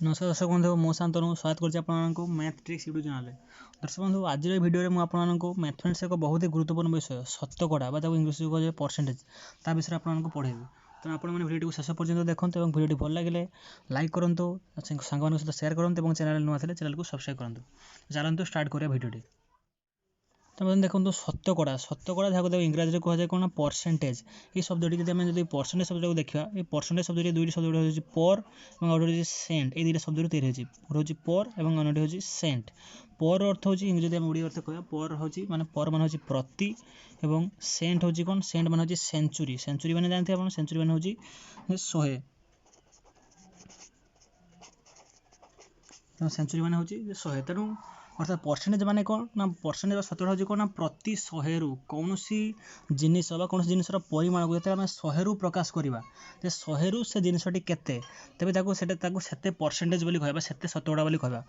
नमस्कार दर्शक बंधु मो शांतनु स्वागत कर मैथ ट्रिक्स यूट्यूब चैनल। दर्शक बंधु आज भिडियो में आपको मैथमेटिक्स एक बहुत ही गुरुत्वपूर्ण विषय शतकड़ा इंग्लीश कहे परसेंटेज ता विषय आपको पढ़ेबी। तो आपने भिडियो शेष पर्यटन देखते और भिडियो भल लगे लाइक करूँ, सांग सहित सेयार करूँ और चैनल नुआ थे चैनल को सब्सक्राइब करूँ। चलते स्टार्ट करिया भिडियो। तो देखो शतकड़ा जहाँ इंग्राजी कहुए कौन परसेंटेज। ये शब्दटी जब परसेंटेज शब्द को देखा ये परसेंटेज शब्द दुईट शब्द हूँ पर और गोटे सेंट। ये दुईटा शब्द तैयारी होती गोटे पर और अन्यटी हूँ सेंट। पर अर्थ हूँ जब हम ओडिया अर्थ कह पर हूँ माने पर मान हूँ प्रति और सेंट हूँ कौन सेंट मान हूँ सेंचुरी। सेंचुरी मैंने जानते हैं सेंचुरी मान हूँ 100। सेंचुरी मान हूँ 100 तेणु अर्थात परसेंटेज माने कौन ना परसेंटेज शतकड़ा हूँ कौन ना प्रति 100 कौन जिनिस कौन जिनसर परिमाण को जो 100 प्रकाश करवा 100 से जिनसटी केते तेज से परसेंटेज बोली कहबा से शतकड़ा बोली कहबा।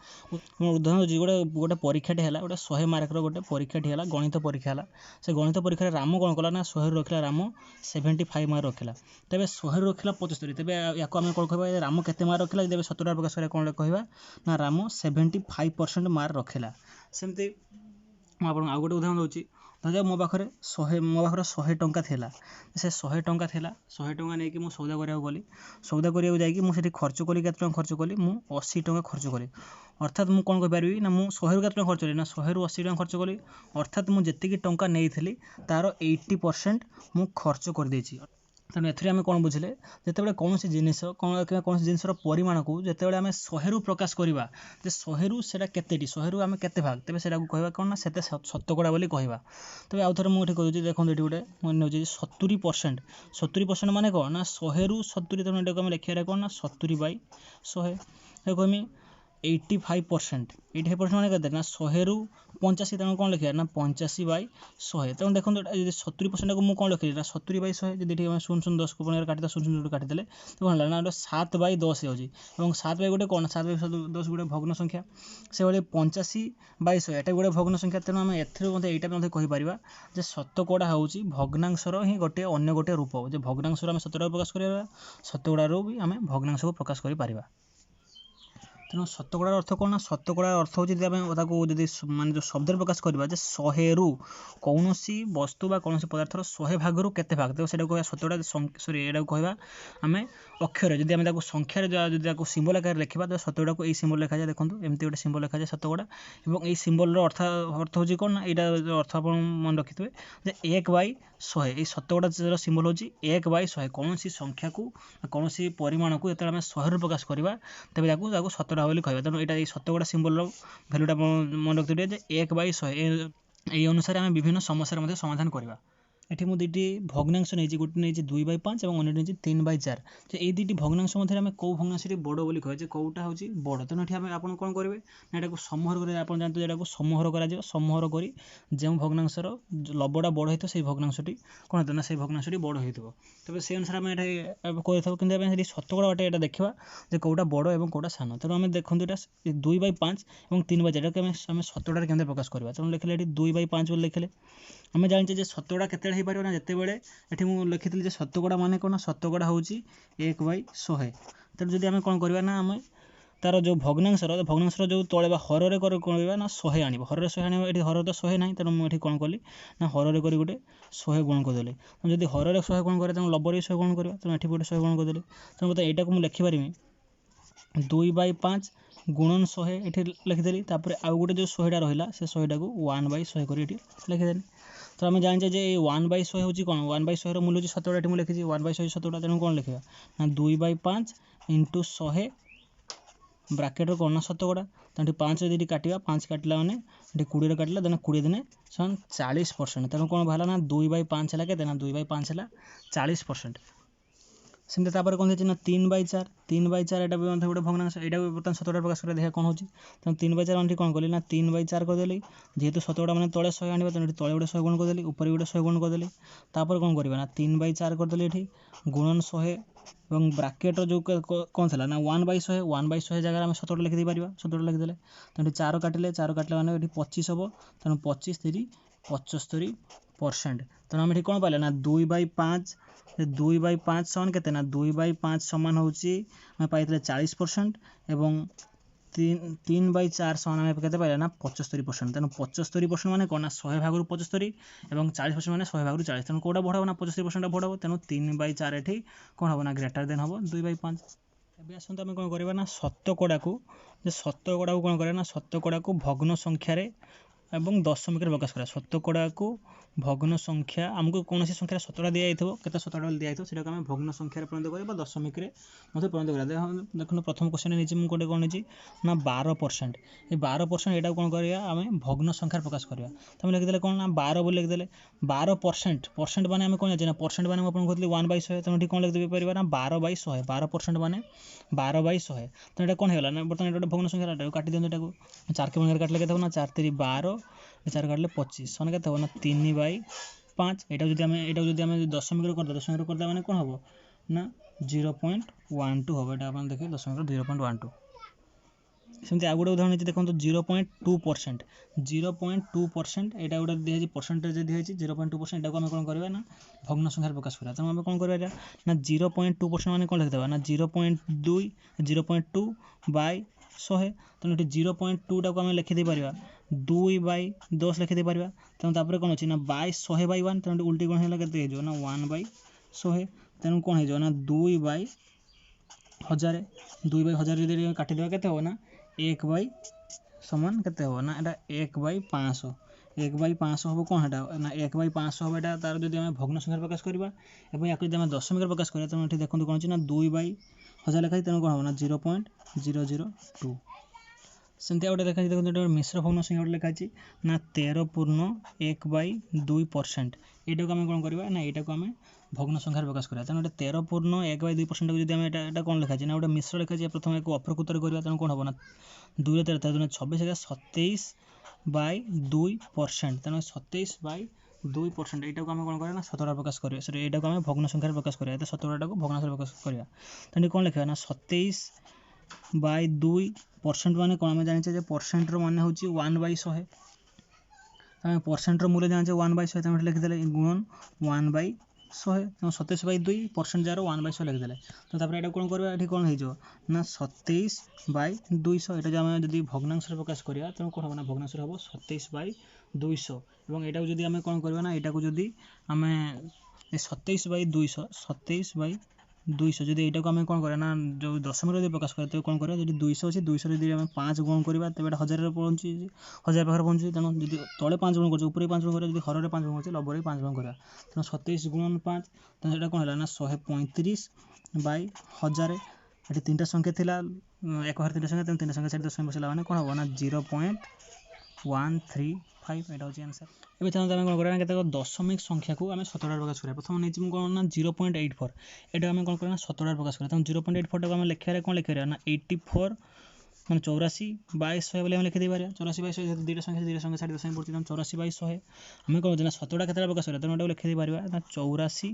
उदाहरण गोटे गोटे परीक्षाटी है गोटे 100 मार्कर गोटे परीक्षाटी है गणित परीक्षा है। से गणित परीक्षा राम कौन कला ना 100 रखला राम 75 मार्क रखला तेज 100 रखला 75 तेज या कौन कह राम केते मार्क रखला जब शतकड़ा प्रकाश करा कौन कहवा ना राम 75% मार्क रखला। सेमती आपको आउ गोटे उदाहरण दूसरी धर मो पाखे 100 टंका थिला से 100 टंका थिला 100 टंका नहीं कि सौदा करा गली सौदा करा जाकि खर्च कली के खर्च कली 80 टंका खर्च कली अर्थात मुझे कौन कहीपरि ना मुझे 100 के टंका खर्च कली ना 100 रू 80 टंका खर्च कली अर्थात मुझे जी टंका नहीं तार 80% मुझे खर्च कर देछि। तेणु एम कौन बुझे जिते कौन जिनिस कौन जिनसर परिमाण को जिते आम 100 प्रकाश करवा 100 से 100 आम के भाग तेज से कह कौन ना से शतकड़ा बोली कहवा। तेज आउ थे मुझे कहूँ देखो ये गोटे मुझे 70% 70% माने कौन ना 100 रू 70 तेणु ये लिखा कौन ना 70/100 कहमी 85% 85% माने कहते ना 100 रू 85 तेणु कौन लिखा ना 85/100 तेणु देखो 70% को मुझे कौन लिखी ना 70/100 जब 0.010 को काटिदा 0.0 काटिदेले तो कौन ना 7/10 हो 7 गोटे कौन 7/10 गोटे भग्न संख्या से भाई 85/100 एटा गोटे भग्न संख्या। तेणु आम एटा कहीपर शतकड़ा हूँ भग्नांशर ही गोटे अन्य गोटे रूप जो भग्नांशर आम शतकड़ा प्रकाश कर शतकड़ार भी आम भग्नांश को प्रकाश कर। तेणु शतकड़ार अर्थ कौन ना शतकड़ार अर्थ हूँ जब मान जो शब्द प्रकाश करवा 100 रू कौन वस्तु बा कौन पदार्थर 100 भाग रू केते भाग तो कह शतकड़ा सॉरी एटा कहवा आम अक्षर जब आम संख्यार जब सिंबल आकार लिखा तो शतकड़ा को यही सिंबल लिखा जाए देखो एमती गोटे सिंबल लिखा जाए शतकड़ा और ये सिंबल अर्थ हूँ कौन ना यहाँ अर्थ आप मन रखिथे 1/100 ये शतकड़ा सिंबल हूँ 1/100 कौन संख्या को कौन परिमाण को जो आम 100 प्रकाश करवा तेज शतकड़ा बोली कहवा। तेणु यहाँ शतकड़ा सिंबल भैल्यूटा मन रखिए 1/100 ये अनुसार आम विभिन्न समस्या समाधान करवा। एठी मु दुईटी भग्नांश नहीं गोटे नहीं 2/5 और अन्य नहीं 3/4 तो ये दुईटी भग्नांश मध्य आम कौ भग्नांश बड़ बोली कहे कौटा हूँ बड़। तेणु ये आप कौन करेंगे ना यहाँ समूहर कर आप जानते हैं यहाँ समूहर कर समूहर कर जो भग्नांशर लबटा बड़ होता है भग्नांशटी कौन होता है ना से भग्नांशटी बड़ हो तेज से अनुसार आम कर शतकड़ा बाटे यहाँ देखा जो कौटा बड़ और कौटा सान। तेणु आम देखो यहाँ 2/5 और 3/4 आम शतकड़ा के प्रकाश करवा। तेणु लिखले 2/5 लिखले आम जाने शतकड़ा के ना जिते बड़े ये मुझे लिखी शतकड़ा मान कौन शतकड़ा हूँ 1/100 तेणु जब आम कौन करवा ना आम तार जो भग्नांशर जो तले हर करवा ना 100 आने हर 100 आने ये हर तो 100 ना तेणु मुझे कौन कली ना हर कर गोटे 100 गुण करदे जब हर 100 गुण करे तेणु लबर 100 गुण करवा तेणु ये गोटे 100 गुण करदे तेणु मतलब यहाँ को मुझे लिखिपारि 2/5 गुणन 100 ये लिखिदेली तापर आउ गोटे जो 100टा रहा से 100टा को 1/100 कर लिखिदेली। तो आम जाने जे 1/100 हूँ कौन 1/100 मूल्य हूँ शतकड़ा ये मुझे लिखी 1/100 शतकड़ा तेणु कौन लिखा ना 2/5 × 100 ब्राकेट कौन ना शतकड़ा तेणु 5 यदि काटा 5 काटिला मैंने 20 काटिला देने 20 दिन 40% तेणु कौन बाहर ना 2/5 है के 2/5 है 40%। सेमती कौन ना 3/4 3/4 यहाँ भी गोटे भग्नांश यहाँ भी बर्तमान शतकड़ा प्रकाश कर देखा कौन होती तेणु 3/4 कौन कली ना 3/4 करदेली जेहेतु शतकड़ा मैंने तले 100 आने तेणु तले गोटे 100 गुण करदेली ऊपर गोटे 100 गुण करदेली तापर कौन करवा ना 3/4 करदेली ये गुणन 100 और ब्राकेट जो कौन था ना 1/100 जगह आम शतकड़ा लिखिदे पार शतकड़ा लिखिदे तेणु 4 काटिले मैंने 25 हम तेणु 25 3 75 परसेंट तेणु आम कौन पाइले ना 2/5 2/5 समान के 2/5 समान हूँ आम पाई 40% एवं 3/4 समान आम के पाइले ना 75%। तेणु 75% माने कौन ना 100 भाग 75 और 40% माने 100 भाग 40। तेणु कौटा बढ़ ना 75% बढ़ तेणु 3/4 ये कौन हम ना ग्रेटर देन हम 2/5। ଏବେ ଆସନ୍ତୁ ଆମେ କ'ଣ କରିବା ନା ଶତକଡ଼ାକୁ କ'ଣ କରିବା ନା ଶତକଡ଼ାକୁ ଭଗ୍ନ ସଂଖ୍ୟାରେ ଏବଂ ଦଶମିକରେ ପ୍ରକାଶ କରିବା। ଶତକଡ଼ାକୁ ଭଗ୍ନ ସଂଖ୍ୟା ଆମକୁ କୌଣସି ସଂଖ୍ୟାରେ ଶତକଡ଼ା ଦିଆଯାଇଥିବ କେତେ ଶତକଡ଼ା ଦିଆଯାଇଥିବ ସେଟାକୁ ଆମେ ଭଗ୍ନ ସଂଖ୍ୟାରେ ପରିଣତ କରିବା ବା ଦଶମିକରେ ମଧ୍ୟ ପରିଣତ କରିବା। ଦେଖନ୍ତୁ ପ୍ରଥମ କ୍ୱେଶ୍ଚନ୍ ନେଇଛି ମୁଁ ଗୋଟେ କ'ଣ ନେଇଛି ନା 12%। ଏ 12% ଏଟାକୁ କ'ଣ କରିବା ଆମେ ଭଗ୍ନ ସଂଖ୍ୟାରେ ପ୍ରକାଶ କରିବା। ତମେ ଲେଖିଦେଲେ କ'ଣ ନା 12 ବୋଲି ଲେଖିଦେଲେ 12% ମାନେ ଆମେ କ'ଣ ଜାଣିଛେ ନା ପରସେଣ୍ଟ ମାନେ ମୁଁ ଆପଣଙ୍କୁ କହୁଥିଲି 1/100। ତେଣୁ ଏଠି କ'ଣ ଲେଖିପାରିବା ନା 12/100 12% ମାନେ 12/100। ତେଣୁ ଏଇଟା କ'ଣ ହେଇଗଲା ନା ବର୍ତ୍ତମାନ ଏଇଟା ଗୋଟେ ଭଗ୍ନ ସଂଖ୍ୟା ଏଟାକୁ କାଟି ଦିଅନ୍ତୁ। ଏଟାକୁ 4 କେ ଭଗ୍ନରେ କାଟିଲେ କେତେ ହେବ ନା 4 3 12 4 କାଟିଲେ 25 ସମାନ କେତେ ହେବ ନା 3/5। ଏଇଟାକୁ ଯଦି ଆମେ ଦଶମିକରେ କରିଦେବା ମାନେ କ'ଣ ହେବ ନା 0.12 ହେବ। ଏଇଟା ଆପଣ ଦେଖିବେ ଦଶମିକରେ 0.12। ସେମିତି ଆଉ ଗୋଟେ ଉଦାହରଣ ହେଇଛି ଦେଖନ୍ତୁ 0.2%। 0.2% ଏଇଟା ଗୋଟେ ଦିଆଯାଇଛି ପରସେଣ୍ଟେଜ ଦିଆଯାଇଛି 0.2%। ଏଟାକୁ ଆମେ କ'ଣ କରିବା ନା ଭଗ୍ନ ସଂଖ୍ୟାରେ ପ୍ରକାଶ କରିବା। ତେଣୁ ଆମେ କ'ଣ କରିବା ଏଇଟା ନା 0.2% ମାନେ କ'ଣ ଲେଖିଦେବା ନା 0.2/100। ତେଣୁ ଏଠି 0.2ଟାକୁ ଆମେ ଲେଖିଦେଇପାରିବା 2/10 ଲେଖିଦେଇପାରିବା। ତେଣୁ ତାପରେ କ'ଣ ଅଛି ନା 100/1। ତେଣୁ ଉଲ୍ଟି କ'ଣ ହେଇଗଲା କେତେ ହେଇଯିବ ନା 1/100। ତେଣୁ କ'ଣ ହେଇଯିବ ନା 2/1000। 2/1000 ଯଦି କାଟିଦେବା କେତେ ହେବ ନା 1/, ସମାନ କେତେ ହେବ ନା ଏଇଟା 1/500। 1/500 ହେବ କ'ଣ ହେଟା ନା 1/500 ହେବ ଏଇଟା ତାର ଯଦି ଆମେ ଭଗ୍ନ ସଂଖ୍ୟାରେ ପ୍ରକାଶ କରିବା ଏବଂ ୟାକୁ ଯଦି ଆମେ ଦଶମିକରେ ପ୍ରକାଶ କରିବା। ତେଣୁ ଏଠି ଦେଖନ୍ତୁ କ'ଣ ଅଛି ନା 2/1000 ଲେଖାଯାଇଛି। ତେଣୁ କ'ଣ ହେବ ନା 0.002। ସେମିତି ଆଉ ଗୋଟେ ଲେଖାଯାଇଛି ଦେଖନ୍ତୁ ଏଇଟା ମିଶ୍ର ଭଗ୍ନ ସଂଖ୍ୟା ଗୋଟେ ଲେଖାଯାଇଛି ନା 13/1/2%। ଏଇଟାକୁ ଆମେ କ'ଣ କରିବା ନା ଏଇଟାକୁ ଆମେ ଭଗ୍ନ ସଂଖ୍ୟାରେ ପ୍ରକାଶ କରିବା। ତେଣୁ 13/1/2% ଯଦି ଆମେ ଏଇଟା କ'ଣ ଲେଖାଯାଇଛି ନା ଗୋଟେ ମିଶ୍ର ଲେଖାଯାଇଛି। ପ୍ରଥମେ ଏହାକୁ ଅପ୍ରକୃତରେ କରିବା। ତେଣୁ କ'ଣ ହେବ ନା 2 ରେ 13 26 27/2%। ତେଣୁ 27/2% ଏଇଟାକୁ ଆମେ କ'ଣ କରିବା ନା ଶତକଡ଼ା ପ୍ରକାଶ କରିବା। ଏଇଟାକୁ ଆମେ ଭଗ୍ନ ସଂଖ୍ୟାରେ ପ୍ରକାଶ କରିବା। ଏତେ ଶତକଡ଼ାଟାକୁ ଭଗ୍ନ ସଂଖ୍ୟାରେ ପ୍ରକାଶ କରିବା। ତେଣୁ କ'ଣ ଲେଖିବା ନା 27/2% ମାନେ କ'ଣ ଆମେ ଜାଣିଛେ ଯେ ପରସେଣ୍ଟର ମାନେ ହେଉଛି 1/100। ଆମେ ପରସେଣ୍ଟର ମୂଲ୍ୟ ଜାଣିଛେ 1/100। ତେଣୁ ଏଠି ଲେଖିଦେଲେ ଗୁଣନ 1/100। ତେଣୁ 27/2% ଯାହାର 1/100 ଲେଖିଦେଲେ। ତ ତାପରେ ଏଇଟା କ'ଣ କରିବା ଏଠି କ'ଣ ହେଇଯିବ ନା 27/200। ଏଇଟା ଆମେ ଯଦି ଭଗ୍ନାଂଶରେ ପ୍ରକାଶ କରିବା ତେଣୁ କ'ଣ ହେବ ନା ଭଗ୍ନାଂଶରେ ହେବ 27/200। ଏବଂ ଏଇଟାକୁ ଯଦି ଆମେ କ'ଣ କରିବା ନା ଏଇଟାକୁ ଯଦି ଆମେ 27/200 ଯଦି ଏଇଟାକୁ ଆମେ କ'ଣ କରିବା ନା ଯେଉଁ ଦଶମିକରେ ଯଦି ପ୍ରକାଶ କରିବା ତେବେ କ'ଣ କରିବା ଯଦି 200 ଅଛି 200 ଯଦି ଆମେ 5 ଗୁଣ କରିବା ତେବେ ଏଇଟା 1000ରେ ପହଞ୍ଚୁଛି 1000 ପାଖରେ ପହଞ୍ଚୁଛି। ତେଣୁ ଯଦି ତଳେ 5 ଗୁଣ କରୁଛେ ଉପରେ 5 ଗୁଣ କରିବା ଯଦି ହରରେ 5 ଗୁଣ କରୁଛେ ଲବରେ 5 ଗୁଣ କରିବା। ତେଣୁ 27 ଗୁଣନ 5 ତେଣୁ ସେଇଟା କ'ଣ ହେଲା ନା 135/1000। ଏଠି ତିନିଟା ସଂଖ୍ୟା ଥିଲା 1000 ତିନିଟା ସଂଖ୍ୟା ତେଣୁ ତିନିଟା ସଂଖ୍ୟା ଛାଡ଼ି ଦଶମିକ ବସିଲା ମାନେ କ'ଣ ହେବ ନା 0.135। ଏଇଟା ହେଉଛି ଆନ୍ସର। ଏବେ ଚାଲନ୍ତୁ ଆମେ କ'ଣ କରିବା ନା କେତେକ ଦଶମିକ ସଂଖ୍ୟାକୁ ଆମେ ଶତକଡ଼ାରେ ପ୍ରକାଶ କରିବା। ପ୍ରଥମେ ନେଇଛି ମୁଁ କ'ଣ ନା 0.84। ଏଇଟା ଆମେ କ'ଣ କରିବା ନା ଶତକଡ଼ାରେ ପ୍ରକାଶ କରିବା। ତେଣୁ 0.84ଟାକୁ ଆମେ ଲେଖିବାରେ କ'ଣ ଲେଖିପାରିବା ନା 84 ମାନେ 84/100 ବୋଲି ଆମେ ଲେଖିଦେଇପାରିବା। 84/100 ଯେହେତୁ ଦୁଇଟା ସଂଖ୍ୟା ଛାଡ଼ି ଦଶମିକ ପଡ଼ୁଛି ତେଣୁ 84/100 ଆମେ କ'ଣ କରୁଛେ ନା ଶତକଡ଼ା କେତେଟା ପ୍ରକାଶ କରିବା। ତେଣୁ ଏଟାକୁ ଲେଖିଦେଇପାରିବା ନା 84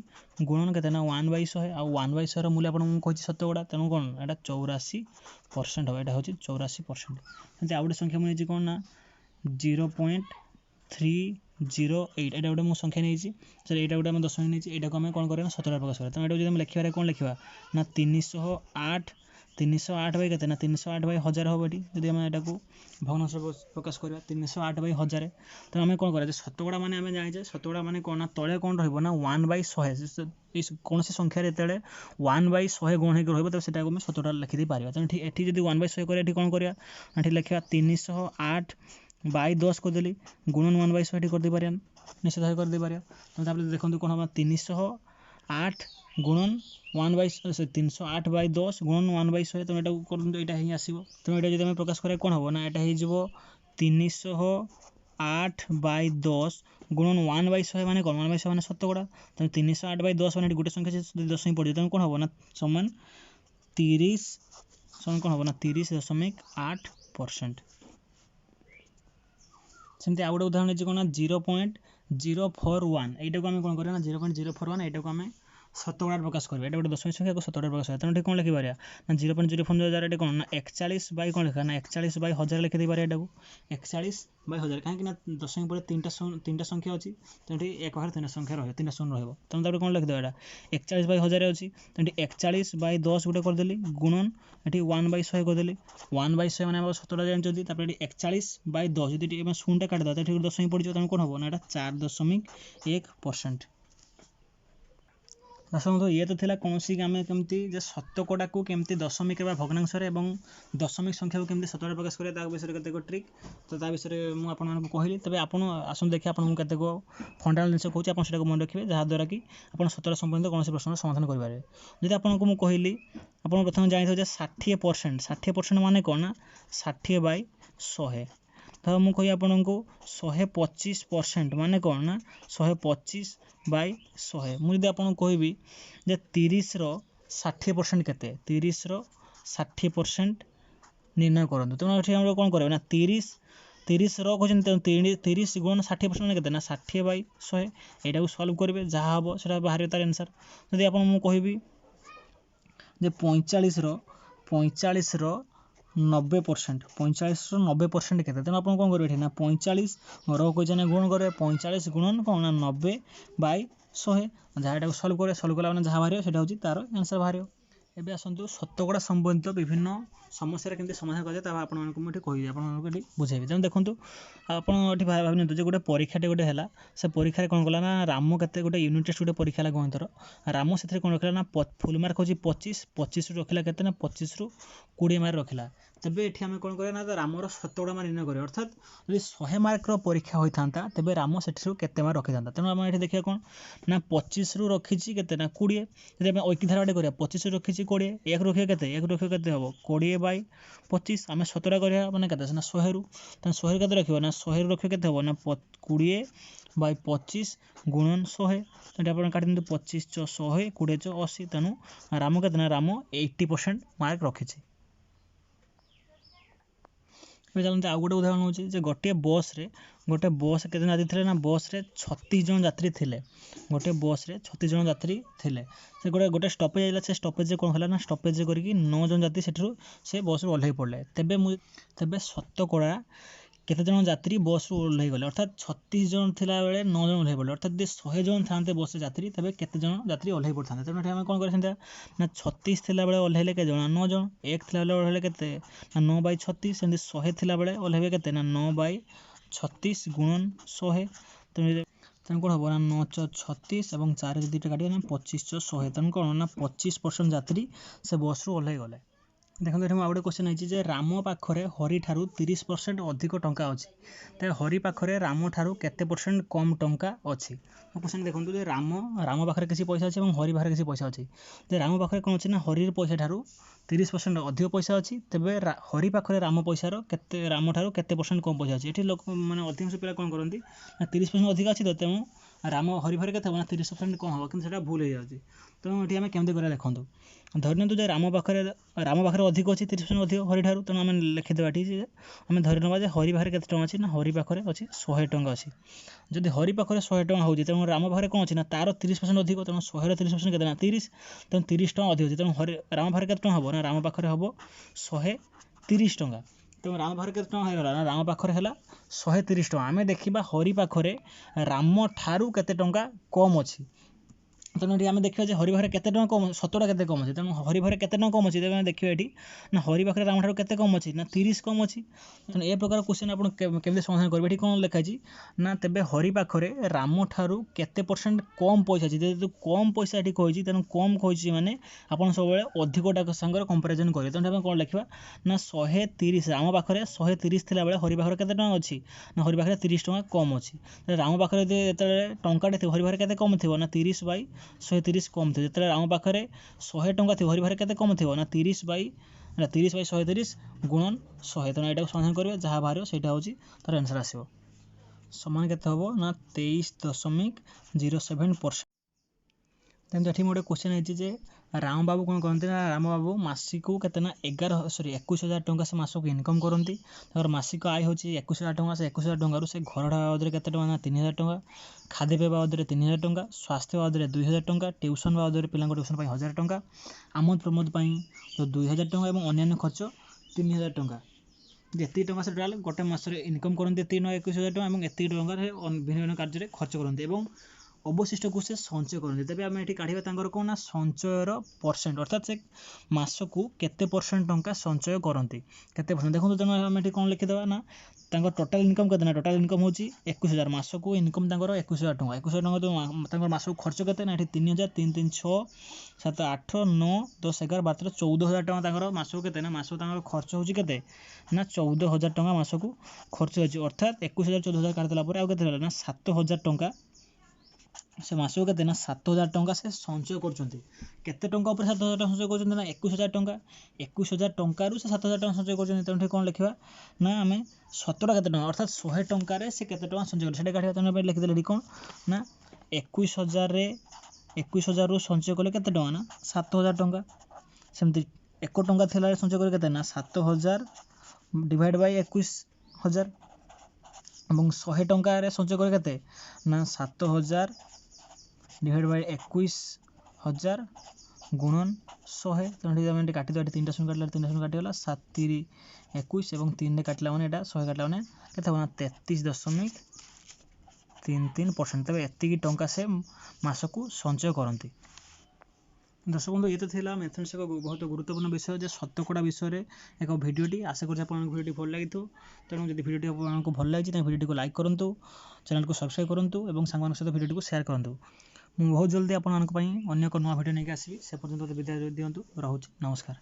ଗୁଣନ କେତେ ନା 1/100। ଆଉ 1/100ର ମୂଲ୍ୟ ଆପଣଙ୍କୁ ମୁଁ କହିଛି ଶତକଡ଼ା। ତେଣୁ କ'ଣ ଏଇଟା 84% ହେବ। ଏଇଟା ହେଉଛି 84%। ସେମିତି ଆଉ ଗୋଟେ ସଂଖ୍ୟା ମୁଁ ନେଇଛି କ'ଣ ନା 0.308। ଏଇଟା ଗୋଟେ ମୁଁ ସଂଖ୍ୟା ନେଇଛି ଏଇଟା ଗୋଟେ ଆମେ ଦଶମିକ ନେଇଛି। ଏଇଟାକୁ ଆମେ କ'ଣ କରିବା ନା ଶତକଡ଼ା ପ୍ରକାଶ କରିବା। ତେଣୁ ଏଇଟାକୁ ଯଦି ଆମେ ଲେଖିବାରେ କ'ଣ ଲେଖିବା ନା 308 ବାଇ କେତେ ନା 308/1000 ହେବ। ଏଠି ଯଦି ଆମେ ଏଟାକୁ ଭଗ୍ନାଂଶରେ ପ୍ରକାଶ କରିବା 308/1000। ତେଣୁ ଆମେ କ'ଣ କରିବା ଯେ ଶତକଡ଼ା ମାନେ ଆମେ ଜାଣିଛେ ଶତକଡ଼ା ମାନେ କ'ଣ ନା ତଳେ କ'ଣ ରହିବ ନା 1/100। କୌଣସି ସଂଖ୍ୟାରେ ଯେତେବେଳେ 1/100 ଗୁଣ ହେଇକି ରହିବ ତେବେ ସେଟାକୁ ଆମେ ଶତକଡ଼ା ଲେଖିଦେଇପାରିବା। ତେଣୁ ଏଠି ଯଦି 1/100 କରିବା ଏଠି କ'ଣ କରିବା ଏଠି ଲେଖିବା 308/10 କରିଦେଲି ଗୁଣନ 1/100 ଏଠି କରିଦେଇପାରିବା ନିଶ୍ଚିତ ଭାବେ କରିଦେଇପାରିବା। ତେଣୁ ତାପରେ ଦେଖନ୍ତୁ କ'ଣ ହେବ 308 ଗୁଣନ 308/10 ଗୁଣନ 1/100। ତେଣୁ ଏଟାକୁ କରନ୍ତୁ ଏଇଟା ହିଁ ଆସିବ। ତେଣୁ ଏଇଟା ଯଦି ଆମେ ପ୍ରକାଶ କରିବା କ'ଣ ହେବ ନା ଏଇଟା ହେଇଯିବ 308/10 ଗୁଣନ 1/100 ମାନେ କ'ଣ 1/100 ମାନେ ଶତକଡ଼ା। ତେଣୁ 308/10 ମାନେ ଏଠି ଗୋଟେ ସଂଖ୍ୟା ଯଦି ଦଶମିକ ପଡ଼ିଯିବ ତେଣୁ କ'ଣ ହେବ ନା ସମାନ 30 ସମାନ କ'ଣ ହେବ ନା 30.8%। ସେମିତି ଆଉ ଗୋଟେ ଉଦାହରଣ ହେଇଛି କ'ଣ ନା 0.041। ଏଇଟାକୁ ଆମେ କ'ଣ କରିବା ନା 0.041 ଏଇଟାକୁ ଆମେ शतकड़ा प्रकाश करेंगे ये गोटे दशमिक संख्या को शतकड़ा प्रकाश करेंगे तेणु कौन लिखिपार ना 0.05000 ये कौन ना 41 बाई कौन लिखा ना 41 बाई 1000 लिखिदे पारे एटाको 41 बाई 1000 कहीं दशमिक पर तीनटा संख्या अच्छी तेणु एक पाखे तीन संख्या रही 3 शून्य रहा तेणु कौन लिखिदेव एटा 41 बाई 1000 अच्छी तेणु 41 बाई 10 गोटे करदेली गुणन ये 1 बाई 100 करदेली 1 बाई 100 मैंने शतकड़ा जानते 41 बाई 10 जो शून्य काटिदेवा तो ये दशमिक पड़ जाए कौन हम ना 4.1%। दशमलव ये तो थिला कौन सी आम केमती शतकड़ा को केमती दशमिक भग्नांश दशमिक संख्या को केमती शतकड़ा प्रकाश करें विषय केतेक ट्रिक तो विषय मुझे आपको कहली तबे आपन आसନ୍ତୁ देखिए आपको केतेक फंडामेंटल जिनिस कहूँ आप मन रखिए जहाँद्वारा कि आप शतकड़ा संबंधित कौन प्रश्न समाधान करेंगे जब आपको कहली आप प्रथम जानते 60% माने कौन ना 60 बाई 100 तो मुझे कही आपको 125% माने कौन ना 125 बाई 100 मुझे आपको कहबी जे 30 रो 60% केते 30 रो 60% निर्णय करूँ तेणु ये कौन करेंगे ना 30 रो कहते 30 गुण 60% मैंने केते ना 60 बाई 100 यहाँ सल्व करेंगे जहाँ हम से बाहर तार आंसर जब आप कहबी जे 45 रो 90% 45 रो 90% केते तेणु आप कौन करेंगे ना 45 रो कहते गुण करेंगे 45 गुणन कौन ना 90 बाई 100 जहाँ यहाँ सल्व कला मैंने जहाँ बाहर से तार आंसर बाहर एबे आसतु शतकड़ा संबंधित विभिन्न समस्या केमती समाधान कराए आपको कहि आपको बुझेबी तेणु देखूँ आपड़ी भावी जो गोटे परीक्षाटे गोटे है से परीक्षा कौन कला ना राम के गोटे यूनिट टेस्ट गोटे परीक्षा है गणितर राम से कौन रखा ना फुल मार्क हूँ 25 रु रखा के 25 रु 20 मार्क रखा तेज ये आम कौन करें ना रामर शतकड़ा मार्क निर्णय करें अर्थात जो 100 मार्क परीक्षा होता तेज राम से केते मार्क रखी था तेणु आम ये देखिए कौन ना 25 रु रखी के ना 20 जब ऐक्यधारा गोटे करा 25 रु रखी 20 एक रखिए के हम 20 बाई 25 आम शतकड़ा करा मैंने के 100 रु 100 के रखा ना 100 रु रखिए के हम ना 20 बाई 25 गुणन 100 तो आप काटि 25 × 100 20 × 80 तेणु राम के राम 80% मार्क रखी। चलते आउ गोटे उदाहरण हो गोटे बस केते यात्री थे ना बस रे 36 जन यात्री थे गोटे बस रे 36 जन यात्री थे से गोटे स्टपेज आइला से स्टपेज कौन है ना स्टपेज करके 9 जन यात्री से बस ओह्लई पड़े तेबे शतकड़ा केते जन यात्री बस ओह्लई गले अर्थात 36 जन थिला बेले 9 जन ओह्लई पड़े अर्थात 100 जन था बस यात्री तेबे केते जन यात्री ओह्लई पड़ता तेणु आम कौन कर ना 36 थिला बेले ओह्लैले के जन 9 जन 1 थिला बेले ओह्लैले केते ना 9 बाई 36 सेमती 100 थिला बेले ओह्लैबे केते ना 9 बाई 36 गुणन 100 तेणु कौन हम ना 9 × 36 और 4 दुईटा काटिए ना 25 × 100 तेणु कौन ना 25% यात्री से बस रु ओह्लई गले। देखो ये गोटे क्वेश्चन है राम पाखरे हरि ठारू 30% अधिक टंका अच्छी तो हरि पाखरे राम ठारू केते % कम टंका अच्छी क्वेश्चन देखो राम पाखरे किसी पैसा अच्छी और हरि पाखरे किसी पैसा अच्छी तो राम पाखरे कौन अच्छी ना हरि पैसा ठारू 30% अधिक पैसा अच्छी तेबे हरि पाखरे राम पैसार केते राम ठारू केते % कम पैसा अच्छी ये लोक मैंने अधिकांश पिला कौन करती ना 30% अधिक अच्छी तो तेणु राम हरि पाखरे केते ना 30% कम हम कि भूल हो जाए तेणु ये आम केमती करा देखो धरी नियंतु राम पाखरे अधिक अच्छी 30% अधिक हरि ठारू तेणु आम लिखिदेवा ठीक आम धरी ना हरि पाखरे केते टंका अच्छी ना हरि पाखरे अच्छी 100 टंका अच्छी जदि हरि पाखरे 100 टंका होची तेणु राम पाखरे कौन अच्छी ना तार 30% अधिक तेणु 100 30% केते ना 30 तेणु 30 टंका अधिक अच्छी तेणु राम पाखरे केते टंका हम ना राम पाखरे हम 130 टंका तेणु राम पाखरे केते टंका होगा ना राम पाखरे है 130 टंका आम देखा हरि पाखरे राम ठारू केते टंका कम अच्छी तेणु ये आम देखा हरि पाखरे केते टंका कम शतकड़ा केते कम अच्छी तेणु हरि पाखरे केते टंका कम अच्छी तेज देखिए ये ना हरि पाखरे राम ठारू केते कम अच्छी ना 30 कम अच्छी तेणु ए प्रकार क्वेश्चन आप केमती समाधान करेंगे ये कौन लिखाई ना तेबे हरि पाखरे राम ठारू केते % कम पैसा अच्छी जेहेतु कम पैसा ये कही तेणु कम कही माने आपन सब अधिकटा सांगे कंपेरिजन करेंगे तेणु आम कौन लिखा ना 130 राम पाखरे 130 थिला बेले हरि पाखरे केते टंका अच्छी ना हरि पाखरे 30 टंका कम अच्छी राम पाखरे जो टंकाटे हरि पाखरे केते कम थी ना 30 बाई 130 कम थी जो राम पाखरे 100 टंका थी हरि पाखरे केते कम थी ना 30 बाई 130 गुणन 100 तेणु यहाँ समाधान करेंगे जहाँ बाहर से तार आंसर आसो समान केते हम ना 23.07%। तेणु ये गोटे क्वेश्चन है ରାମବାବୁ କ'ଣ କରନ୍ତି ନା ରାମବାବୁ ମାସିକୁ କେତେ ନା 21,000 ଟଙ୍କା ସେ ମାସକୁ ଇନକମ୍ କରନ୍ତି। ତାଙ୍କର ମାସିକ ଆୟ ହେଉଛି 21,000 ଟଙ୍କା। ସେ 21,000 ଟଙ୍କାରୁ ସେ ଘରଟା ବାବଦରେ କେତେ ଟଙ୍କା ନା 3,000 ଟଙ୍କା, ଖାଦ୍ୟପେୟ ବାବଦରେ 3,000 ଟଙ୍କା, ସ୍ୱାସ୍ଥ୍ୟ ବାବଦରେ 2,000 ଟଙ୍କା, ଟ୍ୟୁସନ୍ ବାବଦରେ ପିଲାଙ୍କ ଟ୍ୟୁସନ୍ ପାଇଁ 1,000 ଟଙ୍କା, ଆମୋଦ ପ୍ରମୋଦ ପାଇଁ 2,000 ଟଙ୍କା ଏବଂ ଅନ୍ୟାନ୍ୟ ଖର୍ଚ୍ଚ 3,000 ଟଙ୍କା। ଯେତିକି ଟଙ୍କା ସେ ଟୋଟାଲ୍ ଗୋଟେ ମାସରେ ଇନକମ୍ କରନ୍ତି ଏତିକି ଟଙ୍କା 21,000 ଟଙ୍କା ଏବଂ ଏତିକି ଟଙ୍କାରେ ଭିନ୍ନ ଭିନ୍ନ କାର୍ଯ୍ୟରେ ଖର୍ଚ୍ଚ କରନ୍ତି ଏବଂ ଅବଶିଷ୍ଟକୁ ସେ ସଞ୍ଚୟ କରନ୍ତି। ତେବେ ଆମେ ଏଠି କାଢ଼ିବା ତାଙ୍କର କ'ଣ ନା ସଞ୍ଚୟର ପରସେଣ୍ଟ, ଅର୍ଥାତ୍ ସେ ମାସକୁ କେତେ ପରସେଣ୍ଟ ଟଙ୍କା ସଞ୍ଚୟ କରନ୍ତି, କେତେ ପରସେଣ୍ଟ। ଦେଖନ୍ତୁ ତେଣୁ ଆମେ ଏଠି କ'ଣ ଲିଖିଦେବା ନା ତାଙ୍କ ଟୋଟାଲ୍ ଇନକମ୍ କେତେ ନା ଟୋଟାଲ୍ ଇନକମ୍ ହେଉଛି 21,000, ମାସକୁ ଇନକମ୍ ତାଙ୍କର 21,000 ଟଙ୍କା। 21,000 ଟଙ୍କା ତାଙ୍କର ମାସକୁ ଖର୍ଚ୍ଚ କେତେ ନା ଏଠି 3,000, 3, 3, 6, 7, 8, 9, 10, 11, 12, 14,000 ଟଙ୍କା ତାଙ୍କର ମାସକୁ କେତେ ନା ମାସକୁ ତାଙ୍କର ଖର୍ଚ୍ଚ ହେଉଛି କେତେ ନା 14,000 ଟଙ୍କା ମାସକୁ ଖର୍ଚ୍ଚ ହେଉଛି। ଅର୍ଥାତ୍ 21,000 14,000 କାଟିଦେଲା ପରେ ଆଉ କେତେ ହେଲା ନା 7,000 ଟଙ୍କା ସେ ମାସକୁ କେତେ ନା 7,000 ଟଙ୍କା ସେ ସଞ୍ଚୟ କରୁଛନ୍ତି। କେତେ ଟଙ୍କା ଉପରେ 7,000 ଟଙ୍କା ସଞ୍ଚୟ କରୁଛନ୍ତି ନା 21,000 ଟଙ୍କା। 21,000 ଟଙ୍କାରୁ ସେ 7,000 ଟଙ୍କା ସଞ୍ଚୟ କରୁଛନ୍ତି। ତେଣୁ କ'ଣ ଲେଖିବା ନା ଆମେ ଶତକଡ଼ା କେତେ ଟଙ୍କା, ଅର୍ଥାତ୍ 100 ଟଙ୍କାରେ ସେ କେତେ ଟଙ୍କା ସଞ୍ଚୟ କରୁଛନ୍ତି ସେଇଟା କାଢ଼ିବା। ତେଣୁ ଲେଖିଦେଲେ ଏଠି କ'ଣ ନା 21,000ରୁ ସଞ୍ଚୟ କଲେ କେତେ ଟଙ୍କା ନା 7,000 ଟଙ୍କା। ସେମିତି 1 ଟଙ୍କା ଥିଲା ସଞ୍ଚୟ କଲେ କେତେ ନା 7,000 ଡିଭାଇଡ଼୍ ବାଇ 21,000 ଏବଂ 100 ଟଙ୍କାରେ ସଞ୍ଚୟ କଲେ କେତେ ନା 7,000 ଡିଭାଇଡ଼୍ ବାଇ 21,000 ଗୁଣନ 100। ତେଣୁ ଆମେ ଏଠି କାଟିଦେବା, ଏଠି 3ଟା ଶୂନ କାଟିଲା 3ଟା ଶୂନ କାଟିଗଲା 7, 3, 21 ଏବଂ 3ରେ କାଟିଲା ମାନେ ଏଇଟା 100 କାଟିଲା ମାନେ କେତେ ହେବ ନା 33.33%। ତେବେ ଏତିକି ଟଙ୍କା ସେ ମାସକୁ ସଞ୍ଚୟ କରନ୍ତି। ଦର୍ଶକ ବନ୍ଧୁ, ଇଏ ତ ଥିଲା ମ୍ୟାଥମେଟିକ୍ସ ଏକ ବହୁତ ଗୁରୁତ୍ୱପୂର୍ଣ୍ଣ ବିଷୟ ଯେ ଶତକଡ଼ା ବିଷୟରେ ଏକ ଭିଡ଼ିଓଟି। ଆଶା କରୁଛି ଆପଣଙ୍କୁ ଭିଡ଼ିଓଟି ଭଲ ଲାଗିଥିବ। ତେଣୁ ଯଦି ଭିଡ଼ିଓଟି ଆପଣଙ୍କୁ ଭଲ ଲାଗିଛି ତାହେଲେ ଭିଡ଼ିଓଟିକୁ ଲାଇକ୍ କରନ୍ତୁ, ଚ୍ୟାନେଲକୁ ସବସ୍କ୍ରାଇବ୍ କରନ୍ତୁ ଏବଂ ସାଙ୍ଗମାନଙ୍କ ସହିତ ଭିଡ଼ିଓଟିକୁ ସେୟାର କରନ୍ତୁ। ମୁଁ ବହୁତ ଜଲ୍ଦି ଆପଣମାନଙ୍କ ପାଇଁ ଅନ୍ୟ ଏକ ନୂଆ ଭିଡ଼ିଓ ନେଇକି ଆସିବି। ସେ ପର୍ଯ୍ୟନ୍ତ ବିଦାୟ ଦିଅନ୍ତୁ। ରହୁଛି, ନମସ୍କାର।